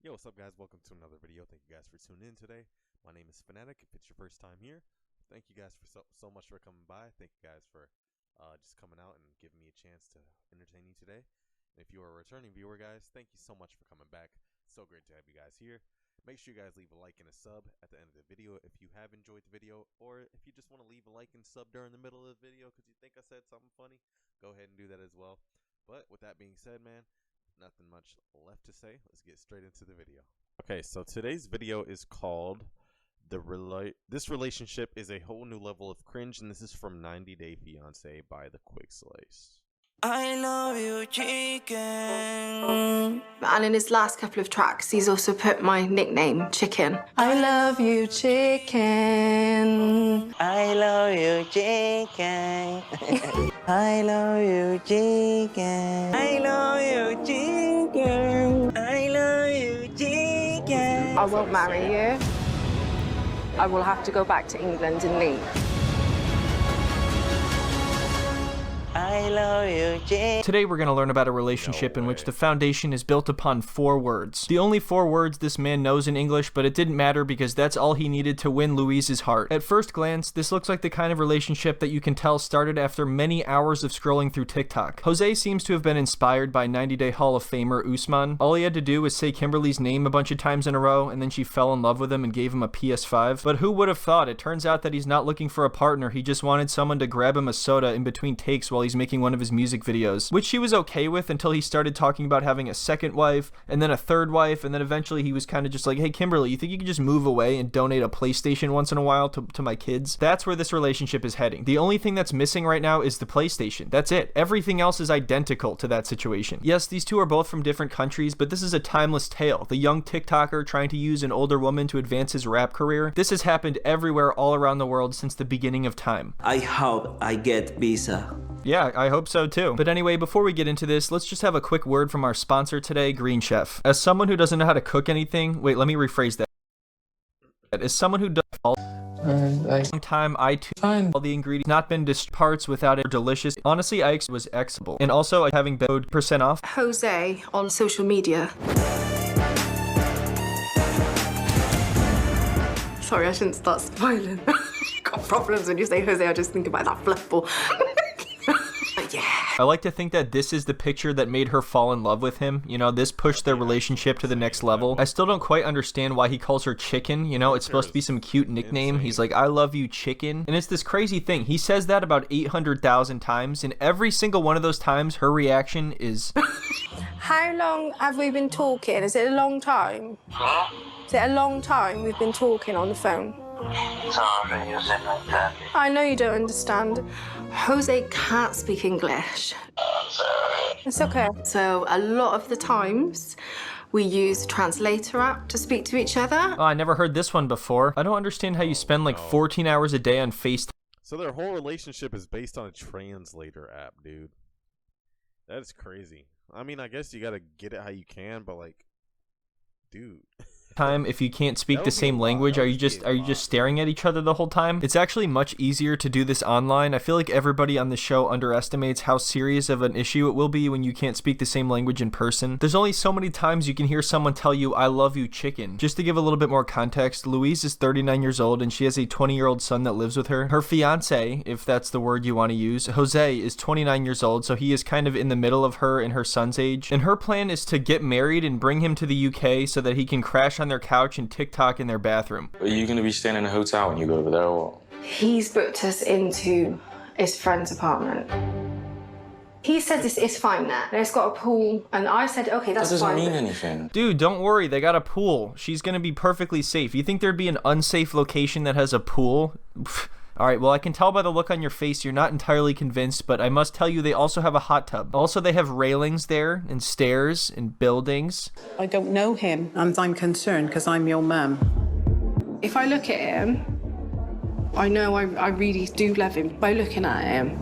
Yo, what's up guys? Welcome to another video. Thank you guys for tuning in today. My name is Fanatic. If it's your first time here, thank you guys for so much for coming by. Thank you guys for just coming out and giving me a chance to entertain you today. And if you are a returning viewer, guys, thank you so much for coming back. So great to have you guys here. Make sure you guys leave a like and a sub at the end of the video if you have enjoyed the video, or if you just want to leave a like and sub during the middle of the video because you think I said something funny, go ahead and do that as well. But with that being said, man, nothing much left to say. Let's get straight into the video. Okay, so today's video is called This Relationship is a Whole New Level of Cringe, and this is from 90 Day Fiancé by The Quick Slice. I love you, chicken. And in his last couple of tracks, he's also put my nickname, Chicken. I love you, chicken. I love you, chicken. I love you, chicken. I love you, chicken. I love you, chicken. I won't marry you. I will have to go back to England and leave. I love you, chicken. Today we're going to learn about a relationship in which the foundation is built upon 4 words. The only 4 words this man knows in English, but it didn't matter because that's all he needed to win Louise's heart. At first glance, this looks like the kind of relationship that you can tell started after many hours of scrolling through TikTok. Jose seems to have been inspired by 90 Day Hall of Famer Usman. All he had to do was say Kimberly's name a bunch of times in a row, and then she fell in love with him and gave him a PS5. But who would have thought? It turns out that he's not looking for a partner, he just wanted someone to grab him a soda in between takes while he's making one of his music videos, which she was okay with until he started talking about having a second wife and then a third wife, and then eventually he was kind of just like, hey Kimberly, you think you could just move away and donate a PlayStation once in a while to my kids? That's where this relationship is heading. The only thing that's missing right now is the PlayStation. That's it. Everything else is identical to that situation. Yes, these two are both from different countries, but this is a timeless tale. The young TikToker trying to use an older woman to advance his rap career. This has happened everywhere all around the world since the beginning of time. I hope I get visa. Yeah, I hope so too. But anyway, before we get into this, let's just have a quick word from our sponsor today, Green Chef. As someone who doesn't know how to cook anything, wait, let me rephrase that. As someone who does all time, I too find all the ingredients not been parts without it delicious. Honestly, I was excellent. And also, having code % off. Jose on social media. Sorry, I shouldn't start spoiling. Got problems when you say Jose, I just think about that fluffball. Yeah. I like to think that this is the picture that made her fall in love with him. You know, this pushed their relationship to the next level. I still don't quite understand why he calls her Chicken. You know, it's supposed to be some cute nickname. He's like, I love you, Chicken. And it's this crazy thing. He says that about 800,000 times, and every single one of those times, her reaction is... How long have we been talking? Is it a long time? Is it a long time we've been talking on the phone? I know you don't understand. Jose can't speak English. It's okay. So a lot of the times we use a translator app to speak to each other. Oh, I never heard this one before. I don't understand how you spend like 14 hours a day on FaceTime. So their whole relationship is based on a translator app, dude. That is crazy. I mean, I guess you gotta get it how you can, but like, dude. If you can't speak the same language, are you just staring at each other the whole time? It's actually much easier to do this online. I feel like everybody on the show underestimates how serious of an issue it will be when you can't speak the same language in person. There's only so many times you can hear someone tell you, I love you, Chicken. Just to give a little bit more context, Louise is 39 years old and she has a 20-year-old son that lives with her. Her fiance, if that's the word you want to use, Jose, is 29 years old, so he is kind of in the middle of her and her son's age. And her plan is to get married and bring him to the UK so that he can crash on their couch and TikTok in their bathroom. Are you going to be staying in a hotel when you go over there or what? He's booked us into his friend's apartment. He said it's fine there. It's got a pool, and I said, okay, that's fine. That doesn't mean anything. Dude, don't worry, they got a pool. She's gonna be perfectly safe. You think there'd be an unsafe location that has a pool? Alright, well I can tell by the look on your face you're not entirely convinced, but I must tell you they also have a hot tub. Also, they have railings there, and stairs, and buildings. I don't know him, and I'm concerned because I'm your mum. If I look at him, I know I really do love him by looking at him.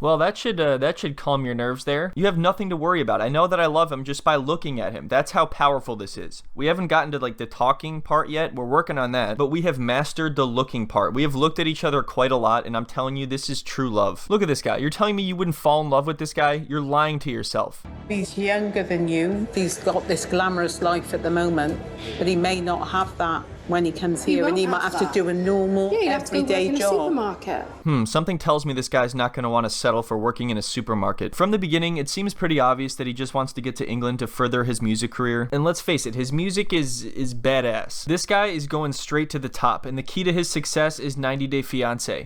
Well, that should calm your nerves there. You have nothing to worry about. I know that I love him just by looking at him. That's how powerful this is. We haven't gotten to like the talking part yet. We're working on that, but we have mastered the looking part. We have looked at each other quite a lot, and I'm telling you, this is true love. Look at this guy. You're telling me you wouldn't fall in love with this guy? You're lying to yourself. He's younger than you. He's got this glamorous life at the moment, but he may not have that when he comes here, and he might have to do a normal, everyday job. Supermarket. Something tells me this guy's not going to want to settle for working in a supermarket. From the beginning, it seems pretty obvious that he just wants to get to England to further his music career. And let's face it, his music is badass. This guy is going straight to the top, and the key to his success is 90 Day Fiancé.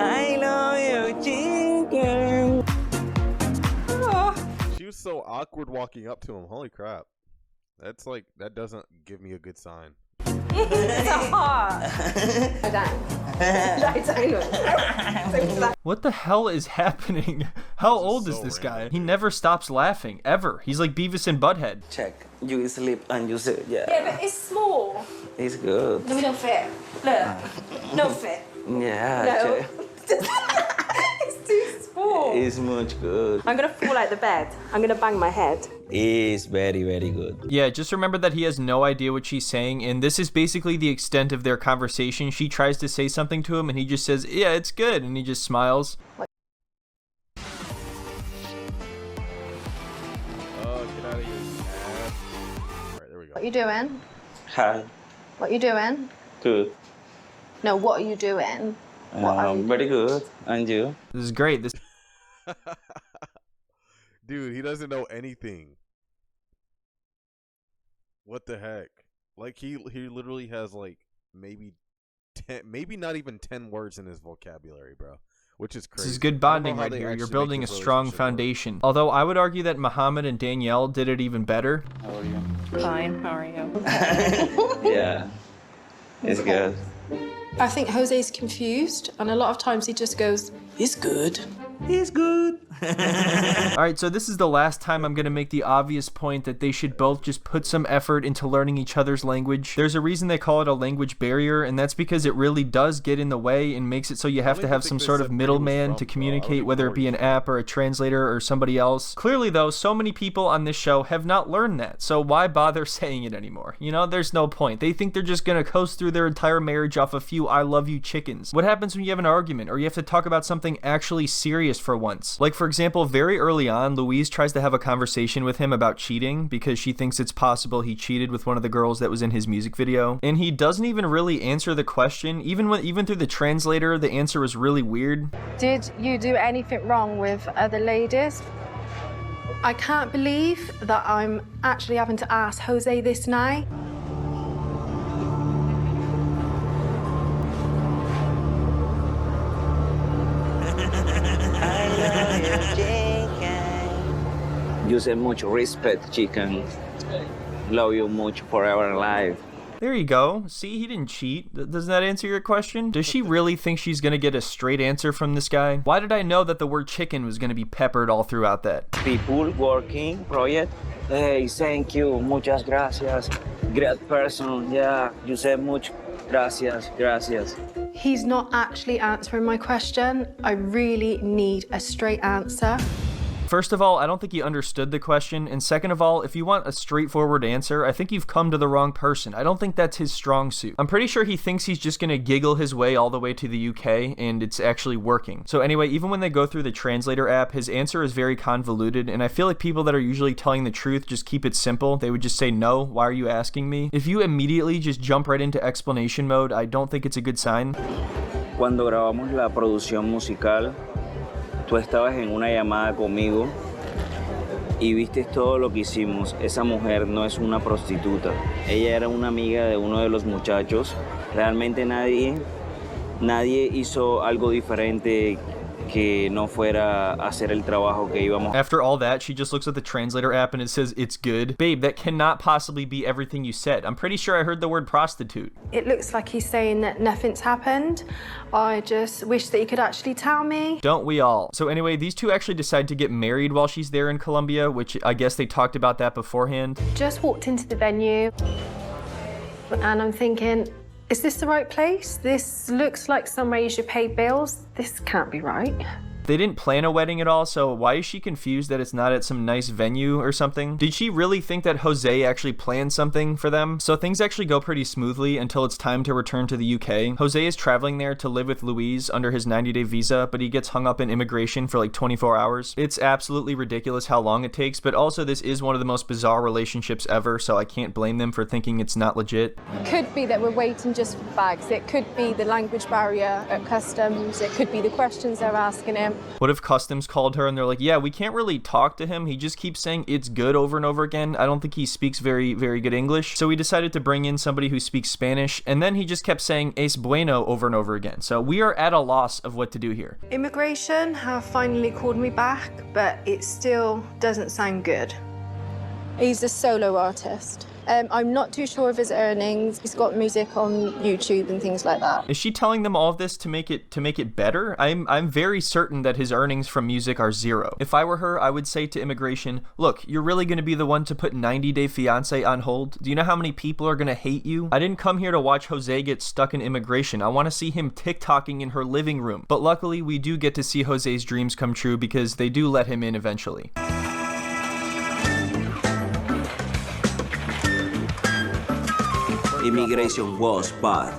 I love you, chicken. She was so awkward walking up to him. Holy crap. That's like, that doesn't give me a good sign. What the hell is happening? How old is this guy? He never stops laughing, ever. He's like Beavis and Butthead. Check. You sleep and you sit. Yeah. Yeah, but it's small. It's good. No, we don't fit. Look. No fit. Yeah. No. Check. It's too small. It's much good. I'm gonna fall out the bed. I'm gonna bang my head. It's very, very good. Yeah, just remember that he has no idea what she's saying, and this is basically the extent of their conversation. She tries to say something to him, and he just says, yeah, it's good, and he just smiles. Oh, get out of here, you ass. Alright, there we go. What are you doing? Hi. What are you doing? Good. No, what are you doing? What are you Very good. And you? This is great. This Dude, he doesn't know anything. What the heck? Like he literally has like maybe 10, maybe not even 10 words in his vocabulary, bro. Which is crazy. This is good bonding right here. You're building a strong foundation. Although I would argue that Muhammad and Danielle did it even better. How are you? Fine, how are you? Yeah. It's good. I think Jose's confused, and a lot of times he just goes, It's good. It's good. Alright, so this is the last time I'm going to make the obvious point that they should both just put some effort into learning each other's language. There's a reason they call it a language barrier, and that's because it really does get in the way and makes it so you have to have some sort of middleman to communicate, whether it be an app or a translator or somebody else. Clearly though, so many people on this show have not learned that, so why bother saying it anymore? You know, there's no point. They think they're just going to coast through their entire marriage off a few I love you chickens. What happens when you have an argument or you have to talk about something actually serious for once? Like for example, very early on, Louise tries to have a conversation with him about cheating because she thinks it's possible he cheated with one of the girls that was in his music video. And he doesn't even really answer the question. Even through the translator, the answer was really weird. did you do anything wrong with other ladies? I can't believe that I'm actually having to ask Jose this now. You say much respect, chicken. Love you much forever and life. There you go. See, he didn't cheat. Doesn't that answer your question? Does she really think she's gonna get a straight answer from this guy? Why did I know that the word chicken was gonna be peppered all throughout that? People working project. Hey, thank you. Muchas gracias. Great person. Yeah, you say much gracias. Gracias. He's not actually answering my question. I really need a straight answer. First of all, I don't think he understood the question, and second of all, if you want a straightforward answer, I think you've come to the wrong person. I don't think that's his strong suit. I'm pretty sure he thinks he's just gonna giggle his way all the way to the UK, and it's actually working. So anyway, even when they go through the translator app, his answer is very convoluted, and I feel like people that are usually telling the truth just keep it simple. They would just say, no, why are you asking me? If you immediately just jump right into explanation mode, I don't think it's a good sign. Cuando grabamos la producción musical, tú estabas en una llamada conmigo y viste todo lo que hicimos. Esa mujer no es una prostituta. Ella era una amiga de uno de los muchachos. Realmente nadie hizo algo diferente que no fuera a hacer el trabajo que íbamos. After all that, she just looks at the translator app and it says, it's good. Babe, that cannot possibly be everything you said. I'm pretty sure I heard the word prostitute. It looks like he's saying that nothing's happened. I just wish that he could actually tell me. Don't we all? So anyway, these two actually decide to get married while she's there in Colombia, which I guess they talked about that beforehand. Just walked into the venue and I'm thinking, Is this the right place? This looks like somewhere you should pay bills. This can't be right. They didn't plan a wedding at all, so why is she confused that it's not at some nice venue or something? Did she really think that Jose actually planned something for them? So things actually go pretty smoothly until it's time to return to the UK. Jose is traveling there to live with Louise under his 90-day visa, but he gets hung up in immigration for like 24 hours. It's absolutely ridiculous how long it takes, but also this is one of the most bizarre relationships ever, so I can't blame them for thinking it's not legit. Could be that we're waiting just for the bags. It could be the language barrier at customs. It could be the questions they're asking him. What if customs called her and they're like, yeah, we can't really talk to him. He just keeps saying it's good over and over again. I don't think he speaks very, very good English. So we decided to bring in somebody who speaks Spanish. And then he just kept saying es bueno over and over again. So we are at a loss of what to do here. Immigration have finally called me back, but it still doesn't sound good. He's a solo artist. I'm not too sure of his earnings. He's got music on YouTube and things like that. Is she telling them all of this to make it better? I'm very certain that his earnings from music are zero. If I were her, I would say to immigration, look, you're really going to be the one to put 90-day fiancé on hold? Do you know how many people are going to hate you? I didn't come here to watch Jose get stuck in immigration. I want to see him TikToking in her living room. But luckily, we do get to see Jose's dreams come true because they do let him in eventually. Immigration was bad,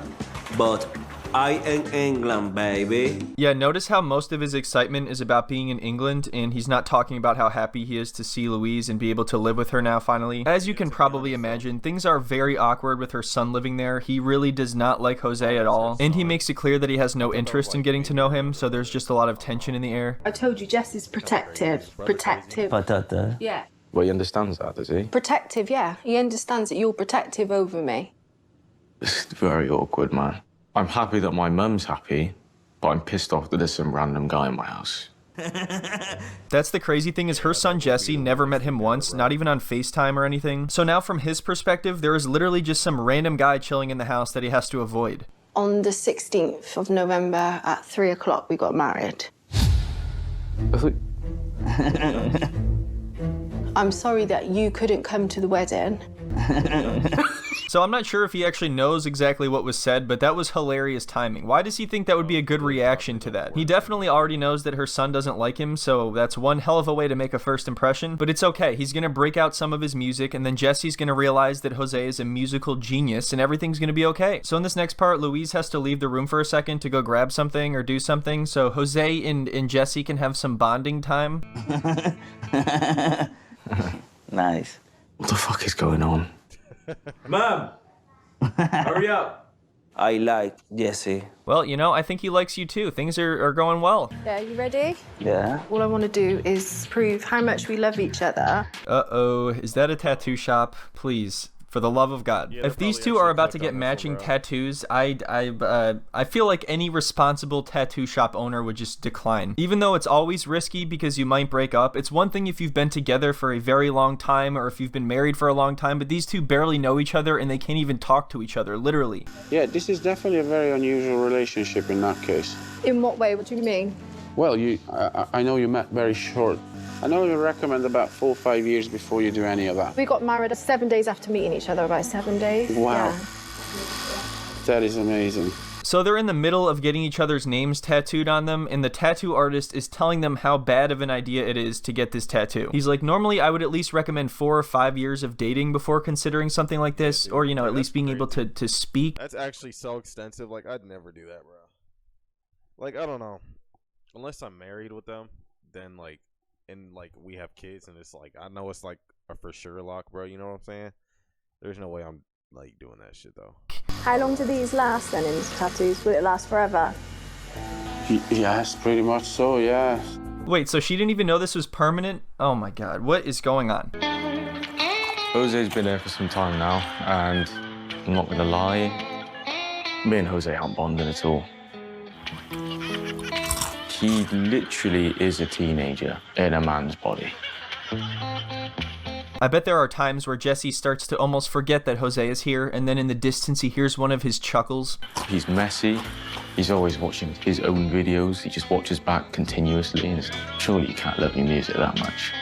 but I in England, baby. Yeah, notice how most of his excitement is about being in England, and he's not talking about how happy he is to see Louise and be able to live with her now finally. As you can probably imagine, things are very awkward with her son living there. He really does not like Jose at all, and he makes it clear that he has no interest in getting to know him, so there's just a lot of tension in the air. I told you, Jess is protective. Protective. Patata. Yeah. Well, he understands that, does he? Protective, yeah. He understands that you're protective over me. It's very awkward, man. I'm happy that my mum's happy, but I'm pissed off that there's some random guy in my house. That's the crazy thing is her son Jesse never met him once, not even on FaceTime or anything. So now from his perspective, there is literally just some random guy chilling in the house that he has to avoid. On the 16th of November at 3 o'clock, we got married. I'm sorry that you couldn't come to the wedding. So I'm not sure if he actually knows exactly what was said, but that was hilarious timing. Why does he think that would be a good reaction to that? He definitely already knows that her son doesn't like him, so that's one hell of a way to make a first impression, but it's okay. He's gonna break out some of his music, and then Jesse's gonna realize that Jose is a musical genius, and everything's gonna be okay. So in this next part, Louise has to leave the room for a second to go grab something or do something, so Jose and Jesse can have some bonding time. Nice. What the fuck is going on? Mom, hurry up. I like Jesse. Well, you know, I think he likes you too. Things are going well. Yeah, you ready? Yeah. All I want to do is prove how much we love each other. Uh-oh, is that a tattoo shop? Please. For the love of God. Yeah, if these two are about to get matching tattoos, I feel like any responsible tattoo shop owner would just decline. Even though it's always risky because you might break up, it's one thing if you've been together for a very long time or if you've been married for a long time, but these two barely know each other and they can't even talk to each other, literally. Yeah, this is definitely a very unusual relationship in that case. In what way? What do you mean? Well, I know you met very short. I know you recommend about 4 or 5 years before you do any of that. We got married 7 days after meeting each other, about 7 days. Wow. Yeah. That is amazing. So they're in the middle of getting each other's names tattooed on them, and the tattoo artist is telling them how bad of an idea it is to get this tattoo. He's like, normally I would at least recommend 4 or 5 years of dating before considering something like this, or, you know, at least being able to speak. That's actually so extensive. Like, I'd never do that, bro. Like, I don't know. Unless I'm married with them, then, like, and, like, we have kids, and it's, like, I know it's, like, a for sure lock, bro. You know what I'm saying? There's no way I'm, like, doing that shit, though. How long do these last, then, in tattoos? Will it last forever? Yes, pretty much so, yeah. Wait, so she didn't even know this was permanent? Oh, my God. What is going on? Jose's been there for some time now, and I'm not gonna lie, me and Jose aren't bonding at all. He literally is a teenager in a man's body. I bet there are times where Jesse starts to almost forget that Jose is here, and then in the distance he hears one of his chuckles. He's messy. He's always watching his own videos. He just watches back continuously, and surely you can't love your music that much.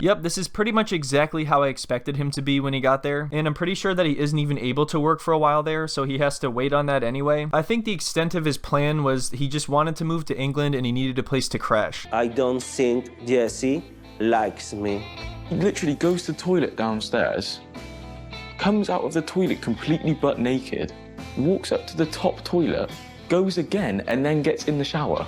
Yep, this is pretty much exactly how I expected him to be when he got there, and I'm pretty sure that he isn't even able to work for a while there, so he has to wait on that anyway. I think the extent of his plan was he just wanted to move to England and he needed a place to crash. I don't think Jesse likes me. He literally goes to the toilet downstairs, comes out of the toilet completely butt naked, walks up to the top toilet, goes again, and then gets in the shower,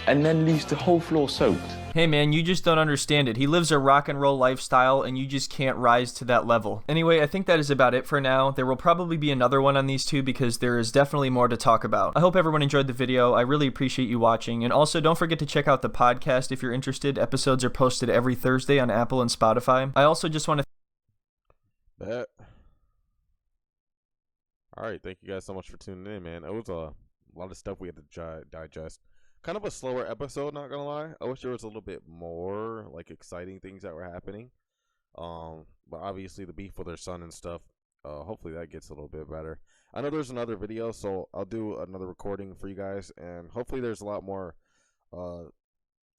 and then leaves the whole floor soaked. Hey man, you just don't understand it. He lives a rock and roll lifestyle and you just can't rise to that level. Anyway, I think that is about it for now. There will probably be another one on these two because there is definitely more to talk about. I hope everyone enjoyed the video. I really appreciate you watching. And also don't forget to check out the podcast if you're interested. Episodes are posted every Thursday on Apple and Spotify. I also just want to... Bet. Alright, thank you guys so much for tuning in, man. It was a lot of stuff we had to digest. Kind of a slower episode, not gonna lie. I wish there was a little bit more like exciting things that were happening. But obviously the beef with her son and stuff. Hopefully that gets a little bit better. I know there's another video, so I'll do another recording for you guys, and hopefully there's a lot more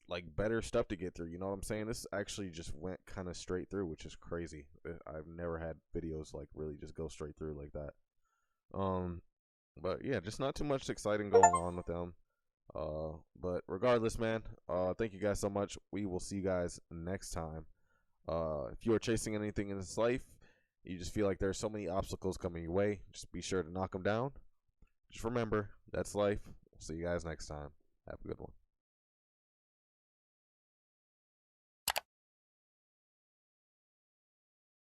like better stuff to get through. You know what I'm saying? This actually just went kind of straight through, which is crazy. I've never had videos like really just go straight through like that. But yeah, just not too much exciting going on with them. But regardless, man, thank you guys so much. We will see you guys next time. If you are chasing anything in this life, you just feel like there's so many obstacles coming your way, just be sure to knock them down. Just remember, that's life. We'll see you guys next time. Have a good one.